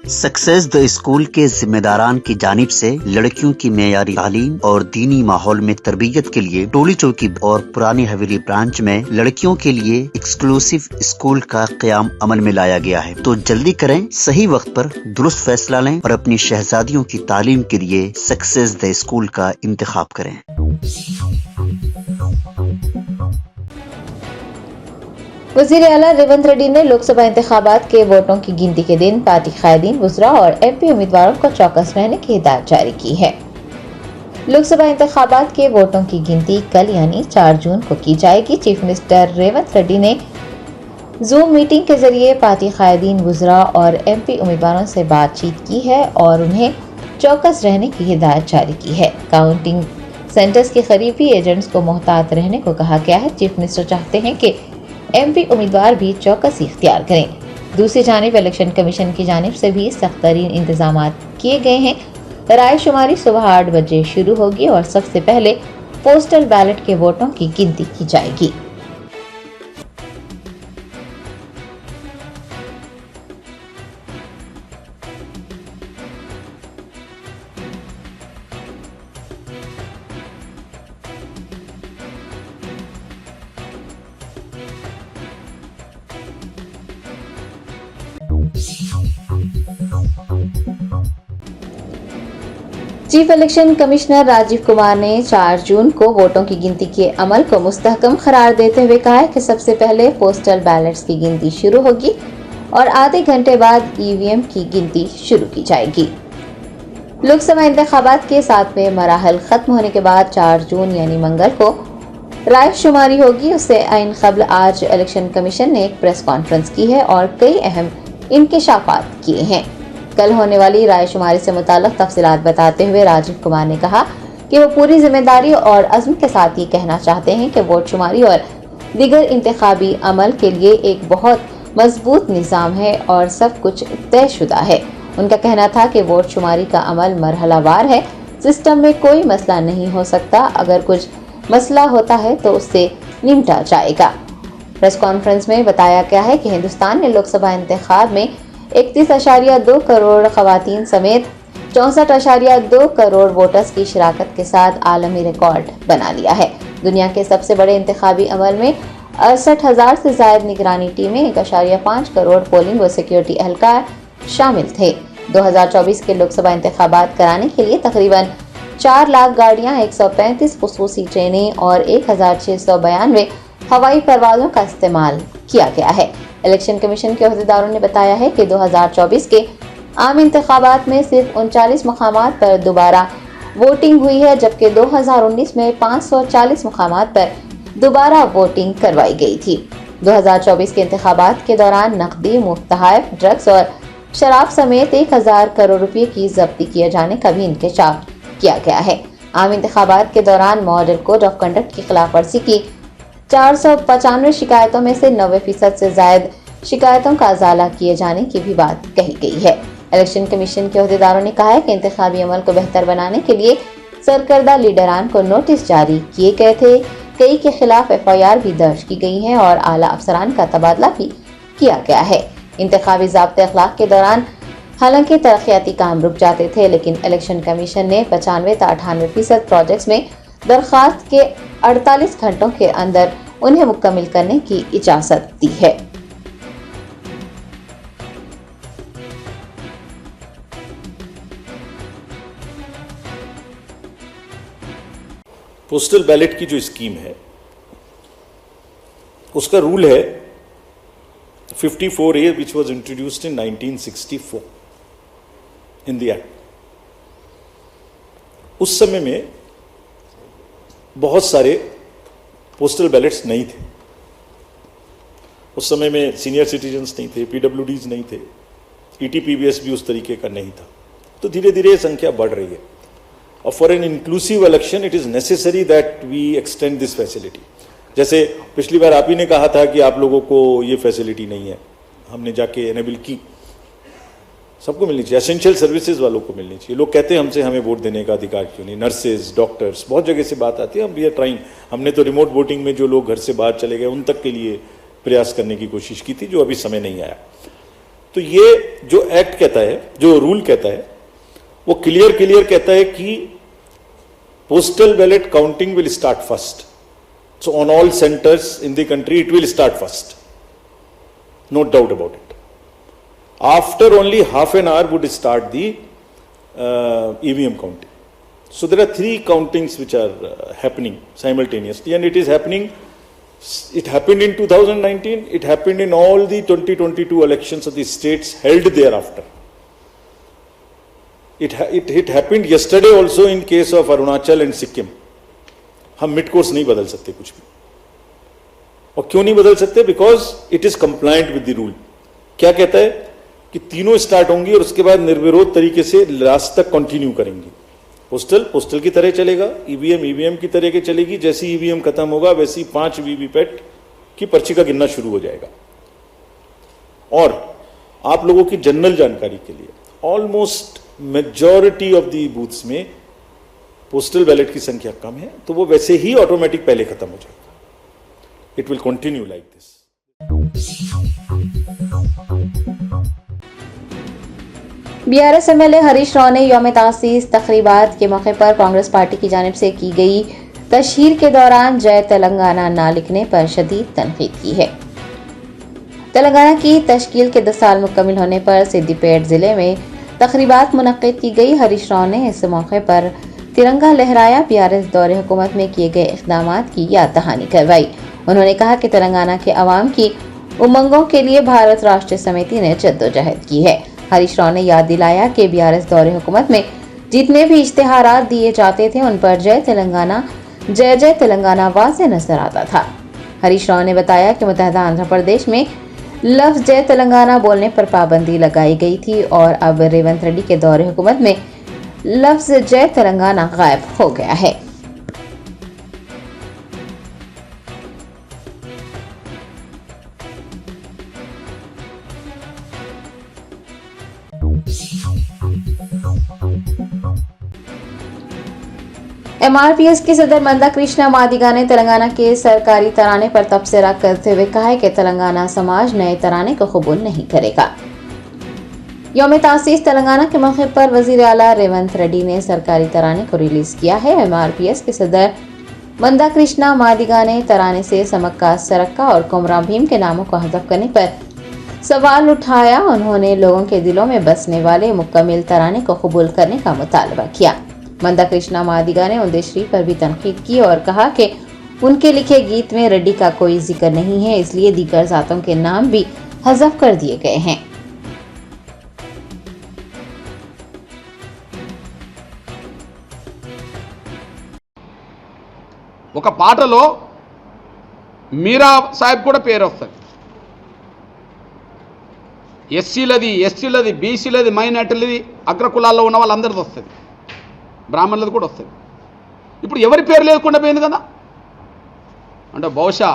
Success the school के जिम्मेदारान की जानिब से लड़कियों की मेयारी तालीम और दीनी माहौल में तरबियत के लिए टोली चौकी और पुरानी हवेली ब्रांच में लड़कियों के लिए एक्सक्लूसिव स्कूल का क़याम अमल में लाया गया है। तो जल्दी करें, सही वक्त पर दुरुस्त फैसला लें और अपनी शहजादियों की तालीम के लिए सक्सेस द स्कूल का इंतखाब करें। वज़ीर आला रेवंत रेड्डी ने लोकसभा इंतखाबात के वोटों की गिनती के दिन पार्टी कायदीन, वुज़रा और एमपी उम्मीदवारों को चौकस रहने की हिदायत जारी की है। लोकसभा इंतखाबात के वोटों की गिनती कल यानी 4 जून को की जाएगी। चीफ मिनिस्टर रेवंत रेड्डी ने जूम मीटिंग के जरिए पार्टी कायदीन, वुज़रा और एमपी उम्मीदवारों से बातचीत की है और उन्हें चौकस रहने की हिदायत जारी की है। काउंटिंग सेंटर्स के करीब भी एजेंट्स को मोहतात रहने को कहा गया है। चीफ मिनिस्टर चाहते हैं कि एमपी उम्मीदवार भी चौकसी इख्तियार करें। दूसरी जानिब इलेक्शन कमीशन की जानिब से भी सख्त तरीन इंतजाम किए गए हैं। राय शुमारी सुबह 8 बजे शुरू होगी और सबसे पहले पोस्टल बैलेट के वोटों की गिनती की जाएगी। Chief election commissioner Rajiv Kumar ने 4 जून को वोटों की गिनती के अमल को मुस्तहकम करार देते हुए कहा है कि सबसे पहले पोस्टल बैलेट्स की गिनती शुरू होगी और आधे घंटे बाद ईवीएम की गिनती शुरू की जाएगी। लोकसभा इंतखाबात के 7वें मराहल खत्म होने के बाद 4 जून यानी मंगल को राय शुमारी होगी। उससे आइन कबल आज इलेक्शन कमीशन ने एक प्रेस कॉन्फ्रेंस की है और कई अहम इंकशाफात किए हैं। कल होने वाली राय शुमारी से मुताल्लिक तफसीलात बताते हुए राजीव कुमार ने कहा कि वो पूरी जिम्मेदारी और अज़्म के साथ ये कहना चाहते हैं कि वोट शुमारी और दीगर इंतखाबी अमल के लिए एक बहुत मजबूत निज़ाम है और सब कुछ तयशुदा है। उनका कहना था कि वोट शुमारी का अमल मरहलावार है, सिस्टम में कोई मसला नहीं हो सकता, अगर कुछ मसला होता है तो उससे निपटा जाएगा। प्रेस कॉन्फ्रेंस में बताया गया है कि हिंदुस्तान ने लोकसभा इंतखाब में 31.2 करोड़ खवातीन समेत 64.2 करोड़ वोटर्स की शिराकत के साथ आलमी रिकॉर्ड बना लिया है। दुनिया के सबसे बड़े इंतखाबी अमल में 68,000 से ज्यादा निगरानी टीमें, 1.5 करोड़ पोलिंग व सिक्योरिटी एहलकार शामिल थे। 2024 के लोकसभा इंतखाबात कराने के लिए तकरीबन 4 लाख गाड़ियां, 135 खुसूसी ट्रेनें और 1,692 हवाई परवाजों का इस्तेमाल किया गया है। इलेक्शन कमीशन के अहदेदारों ने बताया है कि 2024 के आम इंतखाबात में सिर्फ 39 मकामात पर दोबारा वोटिंग हुई है, जबकि 2019 में 540 मकामात पर दोबारा वोटिंग करवाई गई थी। 2024 के इंतखाबात के दौरान नकदी, मुफ्त तोहफे, ड्रग्स और शराब समेत 1000 करोड़ रुपए की जब्ती किए जाने का भी इंकशाफ किया गया है। आम इंतखाबात के दौरान मॉडल कोड ऑफ कंडक्ट की खिलाफ वर्जी की 495 शिकायतों में से 90% से ज्यादा शिकायतों का अजाला किए जाने की भी बात कही गई है। इलेक्शन कमीशन के अहदेदारों ने कहा है कि इंतखाबी अमल को बेहतर बनाने के लिए सरकर्दा लीडरान को नोटिस जारी किए गए थे। कई के खिलाफ FIR भी दर्ज की गई है और आला अफसरान का तबादला भी किया गया है। इंतखाबी ज़ाब्ते अखलाक के दौरान हालांकि तरक्याती काम रुक जाते थे, लेकिन इलेक्शन कमीशन ने 95 से 98% प्रोजेक्ट्स में दरखास्त के 48 घंटों के अंदर उन्हें मुकम्मल करने की इजाजत दी है। पोस्टल बैलेट की जो स्कीम है उसका रूल है 54A which was introduced in 1964 in the act। उस समय में बहुत सारे पोस्टल बैलेट्स नहीं थे। उस समय में सीनियर सिटीजन्स नहीं थे, PWDs नहीं थे, ETPBS भी उस तरीके का नहीं था। तो धीरे धीरे संख्या बढ़ रही है और for an inclusive election it is necessary that we extend this facility. जैसे पिछली बार आप ही ने कहा था कि आप लोगों को ये फैसिलिटी नहीं है, हमने जाके एनेबल की। सबको मिलनी चाहिए, एसेंशियल सर्विसेज वालों को मिलनी चाहिए। लोग कहते हैं हमसे हमें वोट देने का अधिकार क्यों नहीं, नर्सेज, डॉक्टर्स, बहुत जगह से बात आती है। हम वी आर ट्राइंग, हमने तो रिमोट वोटिंग में जो लोग घर से बाहर चले गए उन तक के लिए प्रयास करने की कोशिश की थी, जो अभी समय नहीं आया। तो ये जो एक्ट कहता है, जो रूल कहता है, वो क्लियर कहता है कि postal ballot counting will start first. So on all centers in the country, it will start first. No doubt about it. After only half an hour would start the EVM counting. So there are three countings which are happening simultaneously, and it is happening. It happened in 2019. It happened in all the 2022 elections of the states held thereafter. It happened yesterday also in case of Arunachal and Sikkim. हम mid course नहीं बदल सकते कुछ भी. और क्यों नहीं बदल सकते? Because it is compliant with the rule. क्या कहता है कि तीनों स्टार्ट होंगी और उसके बाद निर्विरोध तरीके से लास्ट तक कंटिन्यू करेंगी. पोस्टल की तरह चलेगा, ईवीएम की तरह के चलेगी. जैसे ईवीएम खत्म होगा वैसे ही 5 वीवीपैट की पर्ची का गिनना शुरू हो जाएगा. और आप लोगों की जनरल जानकारी के लिए, almost majority of the booths में पोस्टल बैलेट की संख्या कम है, तो वो वैसे ही ऑटोमेटिक पहले खत्म हो जाएगा. It will continue like this. BRS MLA Harish Rao ने यौम तासीस तकरीबात के मौके पर कांग्रेस पार्टी की जानिब से की गई तशहीर के दौरान जय तेलंगाना ना लिखने पर शदीद तनकीद की है. तेलंगाना की तश्कील के 10 साल मुकम्मिल होने पर सिद्दीपेट जिले में तकरीबात मुनक्किद की गई. हरीश राव ने इस मौके पर तिरंगा लहराया, बीआरएस दौरे हुकूमत में किए गए इक़दामात की याद दहानी करवाई. उन्होंने कहा कि तेलंगाना के अवाम की उमंगों के लिए भारत राष्ट्रीय समिति ने जद्दोजहद की है. हरीश राव ने याद दिलाया कि बीआरएस दौरे हुकूमत में जितने भी इश्तिहारात दिए जाते थे उन पर जय जय तेलंगाना वाज़ेह नजर आता था. हरीश राव ने बताया कि मुत्तहदा आंध्र प्रदेश में लफ्ज जय तेलंगाना बोलने पर पाबंदी लगाई गई थी और अब रेवंत रेड्डी के दौरे हुकूमत में लफ्ज जय तेलंगाना गायब हो गया है. एमआरपीएस के सदर मंदा कृष्णा मादिगा ने तेलंगाना के सरकारी तराने पर तबसरा करते हुए कहा है कि तेलंगाना समाज नए तराने को कबूल नहीं करेगा. यौम तासीस तेलंगाना के मौके पर वजीर आला रेवंत रेड्डी ने सरकारी तराने को रिलीज किया है. एमआरपीएस के सदर मंदा कृष्णा मादिगा ने तराने से समक्का सरक्का और कुमरा भीम के नामों को हज़फ करने पर सवाल उठाया. उन्होंने लोगों के दिलों में बसने वाले मुकम्मिल तराने को कबूल करने का मुतालबा किया. मंदा कृष्णा मादिगा ने उदेश्री पर भी तनकीद की और कहा कि उनके लिखे गीत में रेड्डी का कोई जिक्र नहीं है, इसलिए दीगर जातों के नाम भी हज़फ कर दिए गए हैं. ఒక పాటలో మీరా సాహెబ్ కూడా పేరు వస్తుంది. ఎస్సీలది బీసీలది మైనార్టీలది అగ్రకులాల్లో ఉన్న వాళ్ళందరిది వస్తుంది, బ్రాహ్మణులది కూడా వస్తుంది. ఇప్పుడు ఎవరి పేరు లేకుండా పోయింది కదా. అంటే బహుశా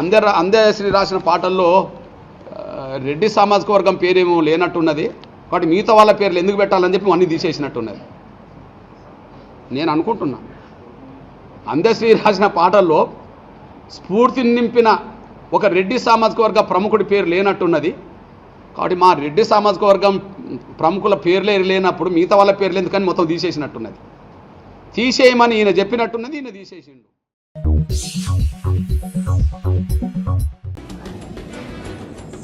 అందశ్రీ రాసిన పాటల్లో రెడ్డి సామాజిక వర్గం పేరేమో లేనట్టున్నది, కాబట్టి మిగతా వాళ్ళ పేర్లు ఎందుకు పెట్టాలని చెప్పి అన్నీ తీసేసినట్టున్నది నేను అనుకుంటున్నా. అందశ్రీ రాసిన పాటల్లో స్ఫూర్తిని నింపిన ఒక రెడ్డి సామాజిక వర్గ ప్రముఖుడి పేరు లేనట్టున్నది, కాబట్టి మా రెడ్డి సామాజిక వర్గం ప్రముఖుల పేర్లే లేనప్పుడు మిగతా వాళ్ళ పేర్లు ఎందుకని మొత్తం తీసేసినట్టున్నది. తీసేయమని ఈయన చెప్పినట్టున్నది, ఈయన తీసేసిండు.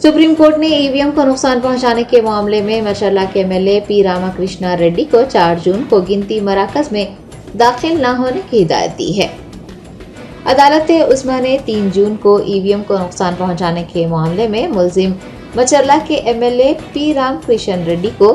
सुप्रीम कोर्ट ने ईवीएम को नुकसान पहुंचाने के मामले में मशरला के एमएलए पी रामाकृष्णा रेड्डी को 4 जून को गिनती मराकज में दाखिल न होने की हिदायत दी है. अदालत उस्मा ने 3 जून को ईवीएम को नुकसान पहुंचाने के मामले में मुलजिम मचरला के एमएलए पी रामकृष्ण रेड्डी को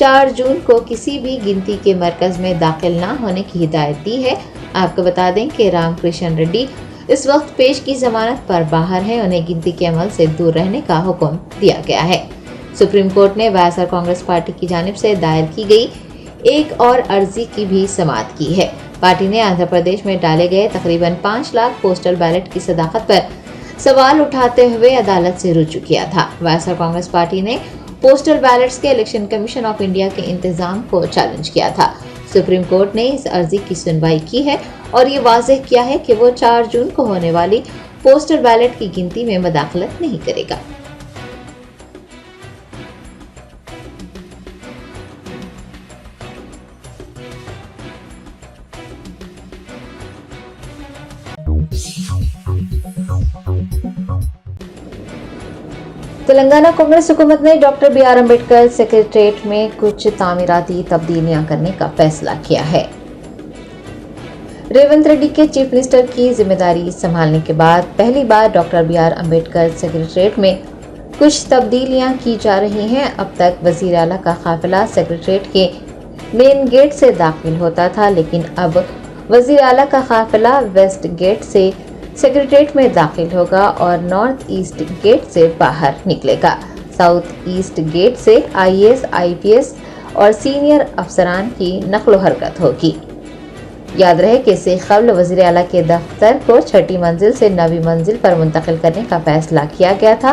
4 जून को किसी भी गिनती के मरकज में दाखिल न होने की हिदायत दी है. आपको बता दें कि रामकृष्ण रेड्डी इस वक्त पेश की जमानत पर बाहर है. उन्हें गिनती के अमल से दूर रहने का हुक्म दिया गया है. सुप्रीम कोर्ट ने वायएसआर कांग्रेस पार्टी की जानिब से दायर की गई एक और अर्जी की भी समाअत की है. पार्टी ने आंध्र प्रदेश में डाले गए तकरीबन 5 लाख पोस्टल बैलेट की सदाकत पर सवाल उठाते हुए अदालत से रुजू किया था. वायएसआर कांग्रेस पार्टी ने पोस्टल बैलेट्स के इलेक्शन कमीशन ऑफ इंडिया के इंतजाम को चैलेंज किया था. सुप्रीम कोर्ट ने इस अर्जी की सुनवाई की है और ये वाज़ेह किया है कि वो 4 जून को होने वाली पोस्टल बैलेट की गिनती में मुदाखलत नहीं करेगा. तेलंगाना कांग्रेस हुकूमत ने doctor B R Ambedkar secretariat में कुछ तामीराती तब्दीलियां करने का फैसला किया है। रेवंत रेड्डी के चीफ मिनिस्टर की जिम्मेदारी संभालने के बाद पहली बार doctor B R Ambedkar secretariat में कुछ तब्दीलियां की जा रही हैं। अब तक वजीर आला का काफिला सेक्रेटेरिएट के मेन गेट से दाखिल होता था, लेकिन अब वजीर आला का काफिला वेस्ट गेट से सेक्रेटेरिएट में दाखिल होगा और नॉर्थ ईस्ट गेट से बाहर निकलेगा। साउथ ईस्ट गेट से IAS, IPS और सीनियर अफसरान की नकलो हरकत होगी। याद रहे कि इससे कबल वज़ीर आला के दफ्तर को 6ठी मंजिल से 9वीं मंजिल पर मुंतकिल करने का फैसला किया गया था।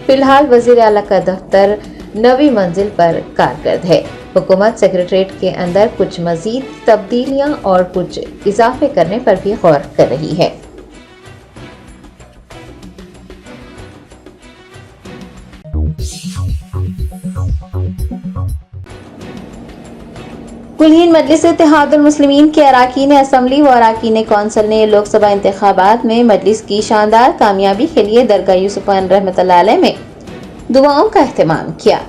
फिलहाल वज़ीर आला का दफ्तर 9वीं मंजिल पर कारकर्द है। हुकूमत सेक्रेटेरिएट के अंदर कुछ मजीद तब्दीलियां और कुछ इजाफे करने पर भी गौर कर रही है। कुलहीन मजलिस इत्तेहादुल मुस्लिमीन के अराकीन असम्बली व अराकीन कौंसिल ने लोकसभा इंतखाबात में मजलिस की शानदार कामयाबी के लिए दरगाह यूसुफान रहमतुल्लाह अलैह में दुआओं का एहतमाम किया।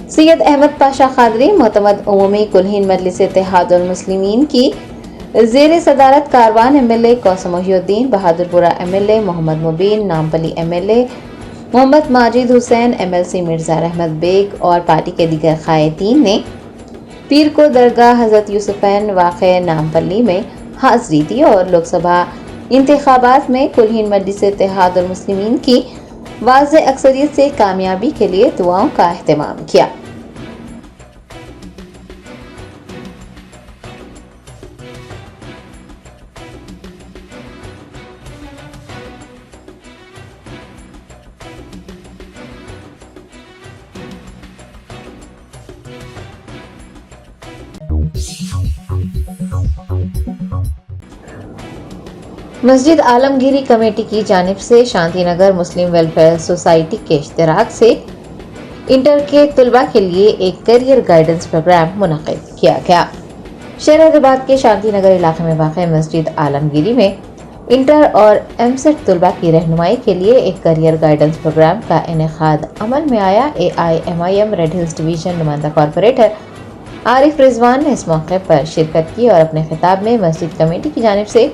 सैयद अहमद पाशा कादरी मोहतमद उमूमी कुलहीन मजलिस इत्तेहादुल मुस्लिमीन की ज़ेर सदारत कारवान MLA कौसम मोहिउद्दीन, बहादुरपुरा MLA मोहम्मद मुबीन, नामपली MLA मोहम्मद माजिद हुसैन, MLC मिर्जा रहमत बेग और पार्टी के दीगर कायदीन ने पीर को दरगाह हजरत यूसुफैन वाक़े नामपल्ली में हाजिरी दी और लोकसभा इंतखाबात में कुलहीन मजलिस इत्तेहादुल मुस्लिमीन की वाज़ेह अक्सरियत से कामयाबी के लिए दुआओं का एहतमाम किया। मस्जिद आलमगीरी कमेटी की जानिब से शांतिनगर मुस्लिम वेलफेयर सोसाइटी के इश्तिराक से इंटर के तलबा के लिए एक करियर गाइडेंस प्रोग्राम मुनक़िद किया गया। शहर हैदराबाद के शांतिनगर इलाके में वाक़ मस्जिद आलमगीरी में इंटर और MSET तलबा की रहनुमाई के लिए एक करियर गाइडेंस प्रोग्राम का इनेकाद अमल में आया। AIMIM रेड हिल्स डिवीजन नुमाइंदा कॉर्पोरेटर आरिफ रिजवान ने इस मौके पर शिरकत की और अपने खिताब में मस्जिद कमेटी की जानिब से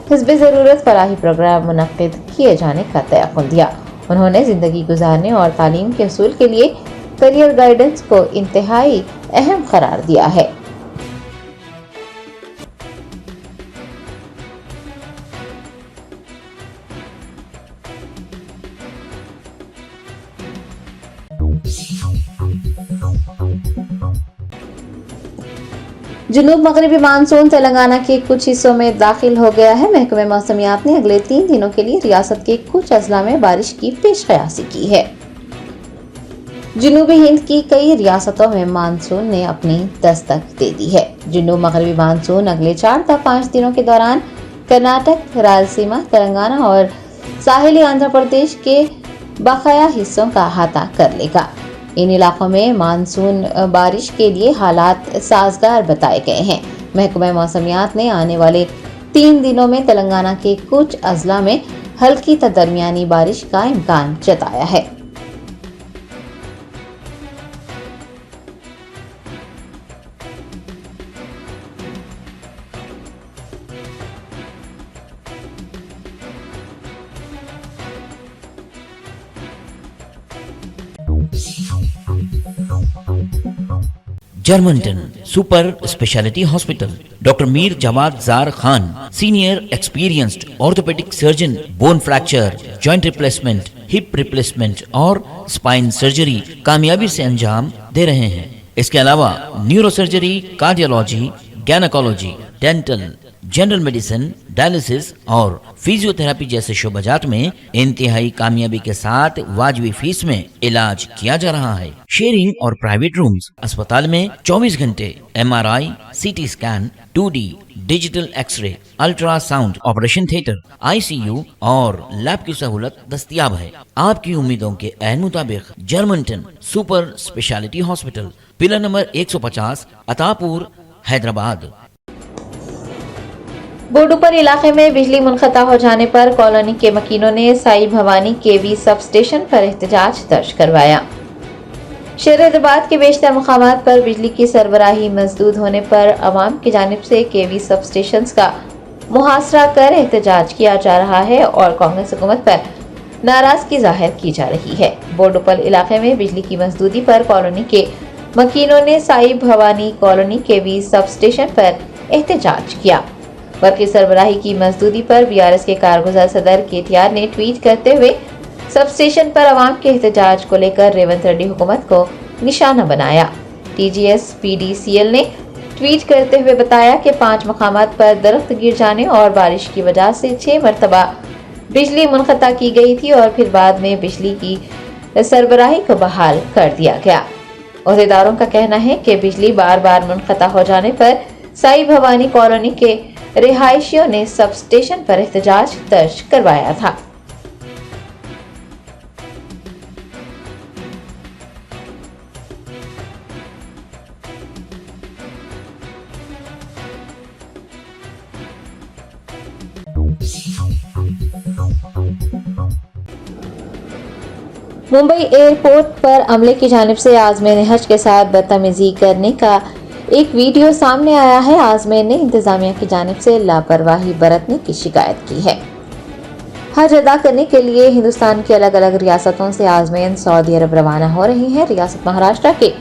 हिस्ब ज़रूरत फलाही प्रोग्राम मुनक़्क़िद किए जाने का तयक़ुन दिया। उन्होंने ज़िंदगी गुजारने और तालीम के असूल के लिए करियर गाइडेंस को इंतहाई अहम करार दिया है। जनूब मगरबी मानसून तेलंगाना के कुछ हिस्सों में दाखिल हो गया है। महकमे मौसमियात ने अगले 3 दिनों के लिए रियासत के कुछ अजला में बारिश की पेशकयासी की है। जनूबी हिंद की कई रियासतों में मानसून ने अपनी दस्तक दे दी है। जनूब मगरबी मानसून अगले 4 से 5 दिनों के दौरान कर्नाटक, रायलसीमा, तेलंगाना और साहिली आंध्र प्रदेश के बकाया हिस्सों का अहाता कर लेगा। इन इलाकों में मानसून बारिश के लिए हालात साजगार बताए गए हैं। महकमा मौसमियात ने आने वाले 3 दिनों में तेलंगाना के कुछ अजला में हल्की तो दरमियानी बारिश का इम्कान जताया है। Germanten super specialty hospital, doctor Mir Jawad Jar Khan, senior experienced orthopaedic surgeon, bone fracture, joint replacement, hip replacement और स्पाइन सर्जरी कामयाबी से अंजाम दे रहे हैं। इसके अलावा neuro surgery, cardiology, gynaecology, dental, general medicine, dialysis और फिजियोथेरेपी जैसे शोबाजात में इंतहाई कामयाबी के साथ वाजबी फीस में इलाज किया जा रहा है। शेयरिंग और प्राइवेट रूम्स, अस्पताल में 24 घंटे MRI, CT scan, 2D digital x-ray, ultrasound, operation theatre, ICU और लैब की सहूलत दस्तयाब है। आपकी उम्मीदों के ऐन मुताबिक Germanten super specialty hospital, pillar number 150, Attapur, Hyderabad. Boduppal इलाके में बिजली मुनक़ता हो जाने पर कॉलोनी के मकीनों ने साई भवानी केवी सब स्टेशन पर एहतजाज दर्ज करवाया। शेर हैदराबाद के बेशतर मुकामात पर बिजली की सरबराही मजदूद होने पर अवाम की जानिब से केवी सब स्टेशन का मुहासरा कर एहतजाज किया जा रहा है और कांग्रेस हुकूमत पर नाराजगी जाहिर की जा रही है। बोडूपर इलाके में बिजली की मजदूदी पर कॉलोनी के मकीनों ने साई भवानी कॉलोनी केवी सब स्टेशन पर एहतजाज किया। बरक़ी सरबराही की मजदूदी पर बीआरएस के कारगुजार सदर केटीआर ने ट्वीट करते हुए सब स्टेशन पर अवाम के एहतजाज को लेकर रेवंत रेड्डी हुकूमत को निशाना बनाया। टीजीएस पीडीसीएल ने ट्वीट करते हुए बताया कि 5 मकामात पर दरख्त गिर जाने और बारिश की वजह से 6 मरतबा बिजली मुनक़ता की गई थी और फिर बाद में बिजली की सरबराही को बहाल कर दिया गया। ओहदेदारों का कहना है कि बिजली बार बार मुनक़ता हो जाने पर साई भवानी कॉलोनी के रिहायशियों ने सब स्टेशन पर एहतजाज दर्ज करवाया था। मुंबई एयरपोर्ट पर अमले की जानिब से आजमीन हज के साथ बदतमीजी करने का एक वीडियो सामने आया है। आजमीन ने इंतजामिया की जानिब से लापरवाही बरतने की शिकायत की है। हज अदा करने के लिए हिंदुस्तान की अलग अलग रियासतों से आजमीन सऊदी अरब रवाना हो रही हैं। रियासत महाराष्ट्र के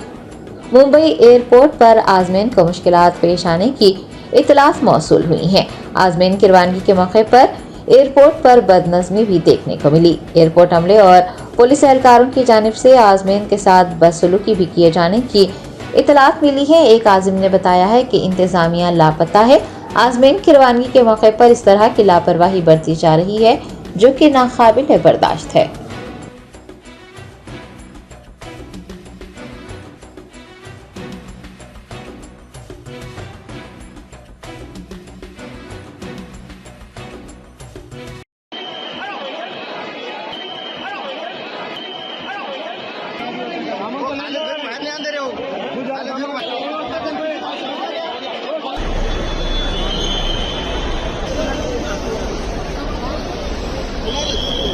मुंबई एयरपोर्ट पर आजमीन को मुश्किलात पेश आने की इतलात मौसूल हुई हैं। आजमीन की रवानगी के मौके पर एयरपोर्ट पर बदनज़मी भी देखने को मिली। एयरपोर्ट अमले और पुलिस एहलकारों की जानिब से आजमीन के साथ बदसलूकी भी किए जाने की इतलात मिली है। एक आजिम ने बताया है कि इंतजामिया लापता है। आजमीन की रवानगी के मौके पर इस तरह की लापरवाही बरती जा रही है जो कि नाकाबिल बर्दाश्त है।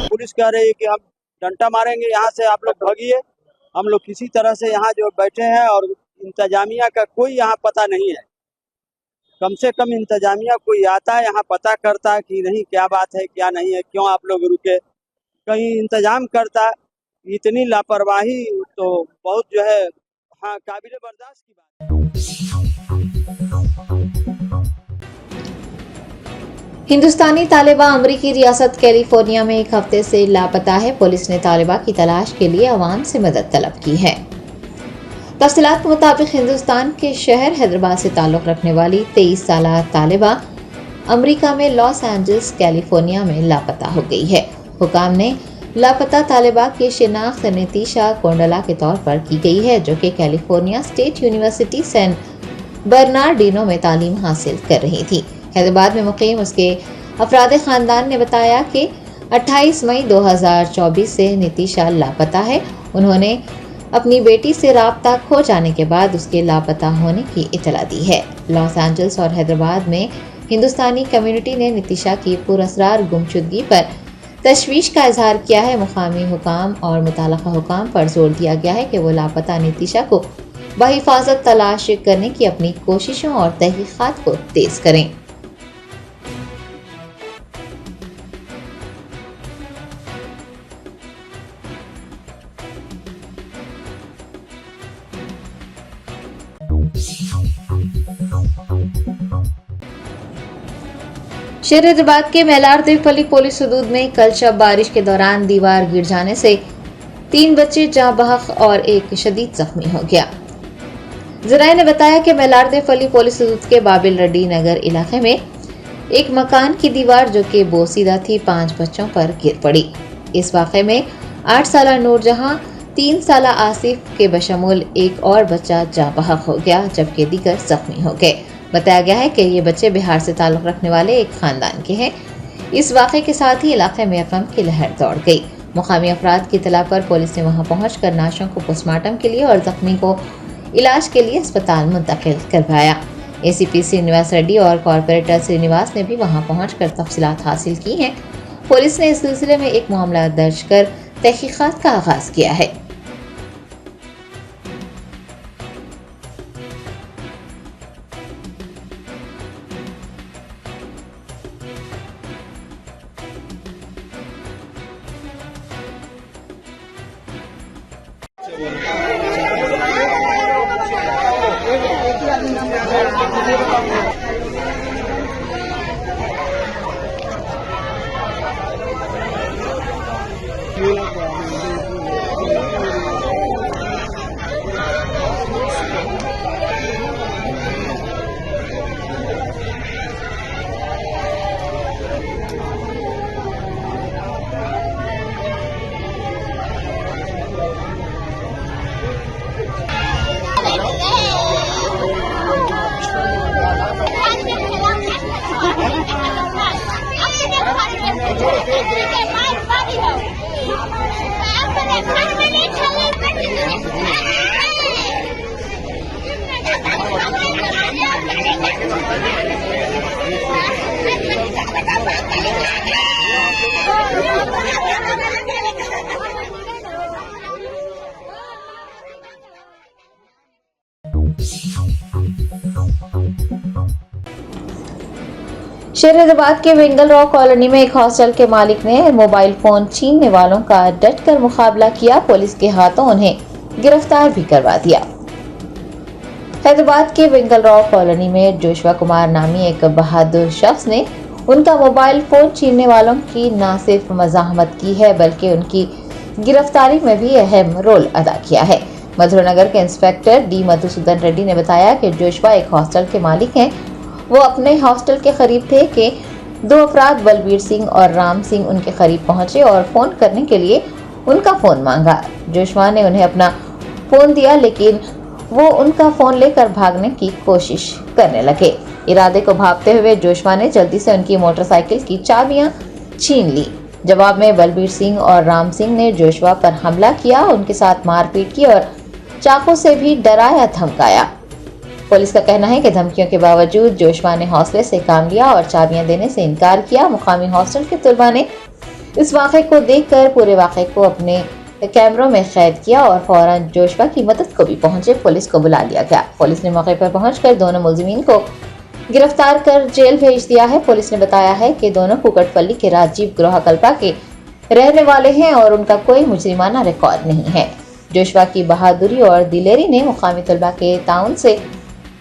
पुलिस कह रही है कि हम डंडा मारेंगे, यहाँ से आप लोग भागिए। हम लोग किसी तरह से यहाँ जो बैठे हैं और इंतजामिया का कोई यहाँ पता नहीं है। कम से कम इंतजामिया कोई आता है यहाँ पता करता है कि नहीं क्या बात है क्या नहीं है, क्यों आप लोग रुके, कहीं इंतजाम करता। इतनी लापरवाही तो बहुत जो है हाँ काबिल बर्दाश्त की बात। हिंदुस्तानी तालिबा अमरीकी रियासत कैलिफोर्निया में एक हफ्ते से लापता है। पुलिस ने तालिबा की तलाश के लिए अवाम से मदद तलब की है। तफसीलात के मुताबिक हिंदुस्तान के शहर हैदराबाद से ताल्लुक़ रखने वाली 23 साला तालिबा अमरीका में लॉस एंजल्स कैलिफोर्निया में लापता हो गई है। हुकाम ने लापता तालिबा की शिनाख्त नितिशा कोंडला के तौर पर की गई है, जो कि California State University San Bernardino में तालीम हासिल कर रही थी। हैदराबाद में मुकीम उसके अफराद ख़ानदान ने बताया कि 28 मई 2024 से नितिशा लापता है। उन्होंने अपनी बेटी से राब्ता खो जाने के बाद उसके लापता होने की इतला दी है। लॉस एंजल्स और हैदराबाद में हिंदुस्तानी कम्युनिटी ने नितिशा की पुरअसरार गुमशुदगी पर तशवीश का इजहार किया है। मुकामी हुकाम और मुतल्लिका हुकाम पर जोर दिया गया है कि वो लापता नितिशा को बहिफाजत तलाश करने की अपनी कोशिशों और तहकीकात को तेज करें। शेर हैदराबाद के मेलार देवपल्ली पुलिस हदूद में कल शब बारिश के दौरान दीवार गिर जाने से 3 बच्चे जाँ बहक और एक शदीद जख्मी हो गया। जराये ने बताया कि मेलार देवपल्ली पुलिस हदूद के बाबिल रेड्डी नगर इलाके में एक मकान की दीवार जो कि बोसीदा थी 5 बच्चों पर गिर पड़ी। इस वाक़े में 8 साला नूरजहां, 3 साला आसिफ के बशमूल एक और बच्चा जाँ बहक हो गया, जबकि दीगर जख्मी हो गए। बताया गया है कि ये बच्चे बिहार से ताल्लुक़ रखने वाले एक खानदान के हैं। इस वाक़े के साथ ही इलाके में गम की लहर दौड़ गई। मुकामी अफराद की इत्तला पर पुलिस ने वहां पहुंचकर नाशों को पोस्टमार्टम के लिए और जख्मी को इलाज के लिए अस्पताल मुंतकिल करवाया। एसीपी श्रीनिवास रेड्डी और कॉर्पोरेटर श्रीनिवास ने भी वहां पहुंचकर तफसीलात हासिल की हैं। पुलिस ने इस सिलसिले में एक मामला दर्ज कर तहकीकात का आगाज किया है। शेरहदाबाद के वेंगल रॉक कॉलोनी में एक हॉस्टल के मालिक ने मोबाइल फोन छीनने वालों का डटकर मुकाबला किया। पुलिस के हाथों उन्हें गिरफ्तार भी करवा दिया। हैदराबाद के वेंगल रॉक कॉलोनी में जोशवा कुमार नामी एक बहादुर शख्स ने उनका मोबाइल फोन छीनने वालों की न सिर्फ मज़ाहमत की है बल्कि उनकी गिरफ्तारी में भी अहम रोल अदा किया है। मधुरानगर के इंस्पेक्टर डी मधुसूदन रेड्डी ने बताया कि जोशवा एक हॉस्टल के मालिक हैं। वो अपने हॉस्टल के करीब थे कि दो अफराद बलबीर सिंह और राम सिंह उनके करीब पहुंचे और फोन करने के लिए उनका फोन मांगा। जोशवा ने उन्हें अपना फोन दिया लेकिन वो उनका फोन लेकर भागने की कोशिश करने लगे। इरादे को भांपते हुए जोशवा ने जल्दी से उनकी मोटरसाइकिल की चाबियां छीन ली। जवाब में बलबीर सिंह और राम सिंह ने जोशवा पर हमला किया, उनके साथ मारपीट की और चाकू से भी डराया धमकाया। पुलिस का कहना है कि धमकियों के बावजूद जोशवा ने हौसले से काम लिया और चाबियां देने से इनकार किया। मुकामी हॉस्टल के तलबा ने इस वाक़े को देखकर पूरे वाक़े को अपने कैमरों में कैद किया और फौरन जोशवा की मदद को भी पहुंचे पुलिस को बुला लिया गया। पुलिस ने मौके पर पहुंचकर दोनों मुलजिमीन को गिरफ्तार कर जेल भेज दिया है। पुलिस ने बताया है कि दोनों कुकटपल्ली के राजीव गृह कल्पा के रहने वाले हैं और उनका कोई मुजरिमाना रिकॉर्ड नहीं है। जोशवा की बहादुरी और दिलेरी ने मुकामी तलबा के ताउन से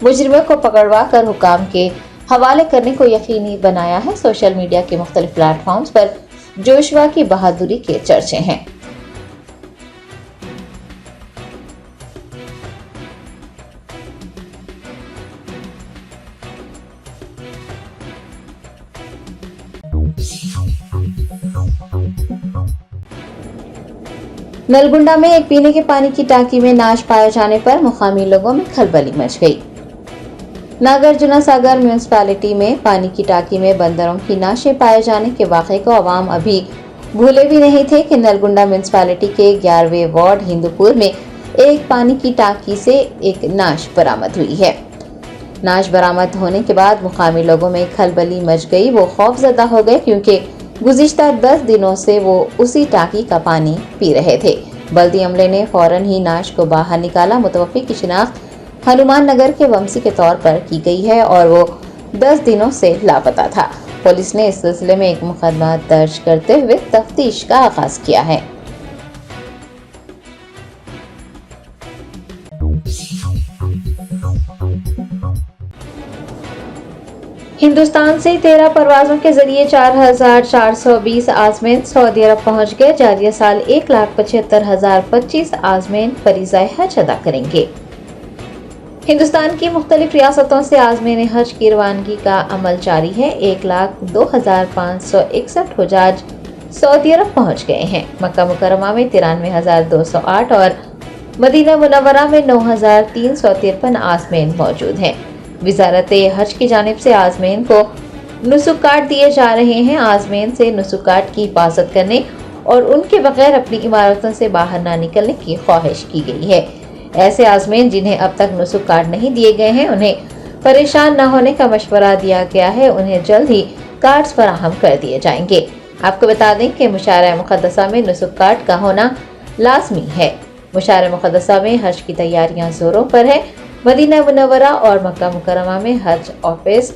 मुजरिमों को पकड़वा कर हुकाम के हवाले करने को यकीनी बनाया है। सोशल मीडिया के मुख्तलिफ प्लेटफॉर्म्स पर जोशवा की बहादुरी के चर्चे हैं। नलगुंडा में एक पीने के पानी की टांकी में नाश पाए जाने पर मुकामी लोगों में खलबली मच गई। नागार्जुना सागर म्यूनिसिपैलिटी में पानी की टांकी में बंदरों की नाशें पाए जाने के वाक़े को आवाम अभी भूले भी नहीं थे कि नलगुंडा म्यूनिसिपैलिटी के 11वें वार्ड हिंदूपुर में एक पानी की टांकी से एक नाश बरामद हुई है। नाश बरामद होने के बाद मुकामी लोगों में खलबली मच गई। वो खौफजदा हो गए क्योंकि गुज़िश्ता 10 दिनों से वो उसी टांकी का पानी पी रहे थे। बल्दी अमले ने फौरन ही नाश को बाहर निकाला। मुतवफ़्फ़ी की शिनाख्त हनुमान नगर के वंशी के तौर पर की गई है और वो 10 दिनों से लापता था। पुलिस ने इस सिलसिले में एक मुकदमा दर्ज करते हुए तफ्तीश का आगाज किया है। हिंदुस्तान से 13 परवाजों के जरिए 4,420 आज़मीन सऊदी अरब पहुंच गए। जारिया साल 1,75,025 आज़मीन फरीज़ाए हज अदा करेंगे। हिंदुस्तान की मुख्तलिफ रियासतों से आज़मीन हज की रवानगी का अमल जारी है। 1,02,561 हुजाज सऊदी अरब पहुंच गए हैं। मक्का मुकर्रमा में 93,208 और मदीना मुनव्वरा में 9,353 आज़मीन मौजूद हैं। वज़ारत हज की जानिब से आज़मीन को नुसुक कार्ड दिए जा रहे हैं। आज़मीन से नुसुक कार्ड की हिफाजत करने और उनके बगैर अपनी इमारतों से बाहर ना निकलने की ख्वाहिश की गई है। ऐसे आज़मीन जिन्हें अब तक नुसुक कार्ड नहीं दिए गए हैं उन्हें परेशान न होने का मशवरा दिया गया है। उन्हें जल्द ही कार्ड्स फराहम कर दिए जाएंगे। आपको बता दें कि मुशारा मुक़द्दसा में नुसुक कार्ड का होना लाजमी है। मुशारा मुक़द्दसा में हज की तैयारियां जोरों पर है। मदीना मुनव्वरा और मक्का मुकरमा में हज ऑफिस,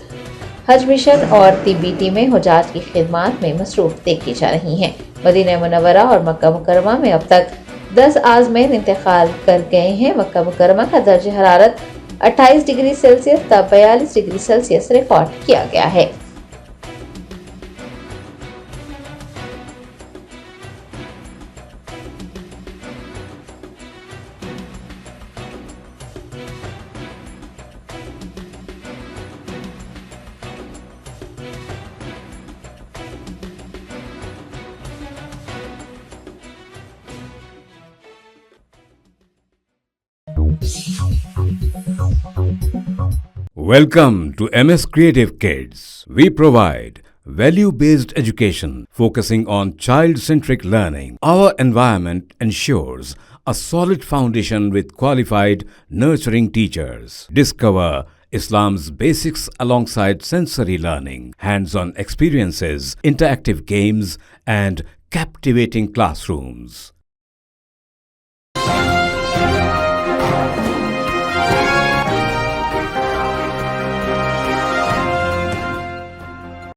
हज मिशन और तिब्बती में हुजाज की खिदमात में मसरूफ देखी जा रही हैं। मदीना मुनव्वरा और मक्का मुकरमा में अब तक 10 आज़मैन इंतकाल कर गए हैं। मक्का मुकरमा का दर्ज हरारत 28 डिग्री सेल्सियस तब 42 डिग्री सेल्सियस रिकॉर्ड किया गया है। Welcome to MS Creative Kids. We provide value-based education focusing on child-centric learning. Our environment ensures a solid foundation with qualified, nurturing teachers. Discover Islam's basics alongside sensory learning, hands-on experiences, interactive games, and captivating classrooms.